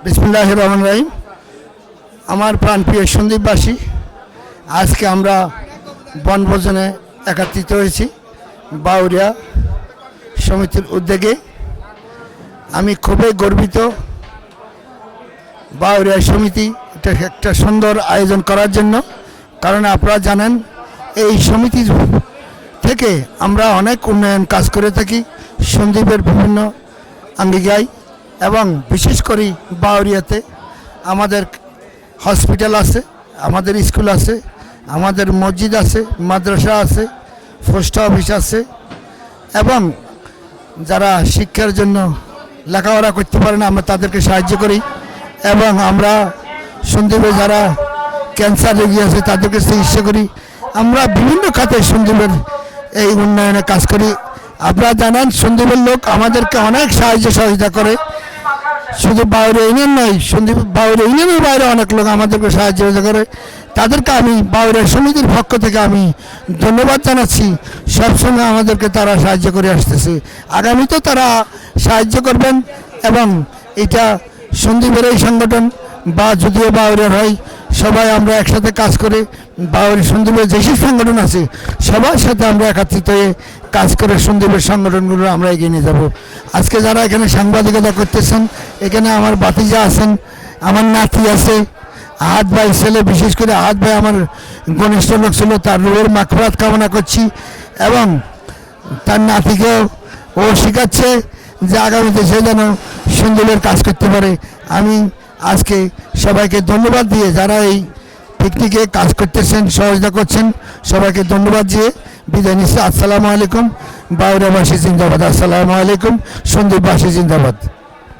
বিসমিল্লাহির রহমানির রহিম। আমার প্রাণপ্রিয় সন্দ্বীপবাসী, আজকে আমরা বনভোজনে একত্রিত হয়েছি বাউরিয়া সমিতির উদ্যোগে। আমি খুবই গর্বিত বাউরিয়া সমিতি একটা সুন্দর আয়োজন করার জন্য। কারণ আপনারা জানেন, এই সমিতি থেকে আমরা অনেক উন্নয়ন কাজ করে থাকি সন্দ্বীপের বিভিন্ন আঙ্গিকায়, এবং বিশেষ করে বাউরিয়াতে আমাদের হসপিটাল আছে, আমাদের স্কুল আছে, আমাদের মসজিদ আছে, মাদ্রাসা আছে, পোস্ট অফিস আছে, এবং যারা শিক্ষার জন্য লেখাপড়া করতে পারে না আমরা তাদেরকে সাহায্য করি। এবং আমরা সন্দ্বীপে যারা ক্যান্সার রোগী আছে তাদেরকে চিকিৎসা করি। আমরা বিভিন্ন খাতে সন্দ্বীপের এই উন্নয়নে কাজ করি। আপনারা জানেন, সন্দ্বীপের লোক আমাদেরকে অনেক সাহায্য সহযোগিতা করে। শুধু বাউরিয়া ইউনিয়ন নয়, সন্দ্বীপ বাউরিয়া ইউনিয়নের বাইরে অনেক লোক আমাদেরকে সাহায্য করে। তাদেরকে আমি বাউরিয়া সমিতির পক্ষ থেকে আমি ধন্যবাদ জানাচ্ছি। সবসময় আমাদেরকে তারা সাহায্য করে আসতেছে, আগামীতেও তারা সাহায্য করবেন। এবং এটা সন্দ্বীপের এই সংগঠন বা যদিও বাউরিয়ার হয়, সবাই আমরা একসাথে কাজ করে বাউরিয়া সন্দ্বীপের যেসব সংগঠন আছে সবার সাথে আমরা একত্রিত হয়ে কাজ করে সন্দ্বীপের সংগঠনগুলো আমরা এগিয়ে নিয়ে যাব। আজকে যারা এখানে সাংবাদিকতা করতেছেন, এখানে আমার বাতিজা আছেন, আমার নাতি আছে, আহাদ ভাই ছেলে, বিশেষ করে আহাদ ভাই আমার ঘনিষ্ঠ লোক ছিল, তার রুহের মাগফিরাত কামনা করছি। এবং তার নাতিকেও ও শেখাচ্ছে যে আগামীতে সে যেন সন্দ্বীপের কাজ করতে পারে। আমি আজকে সবাইকে ধন্যবাদ দিয়ে, যারা এই পিকনিকে কাজ করতেছেন, সহযোগিতা করছেন, সবাইকে ধন্যবাদ দিয়ে বিদায় নিচ্ছি। আসসালামু আলাইকুম। বাউরিয়াবাসী জিন্দাবাদ। আসসালামু আলাইকুম। সন্দ্বীপবাসী জিন্দাবাদ।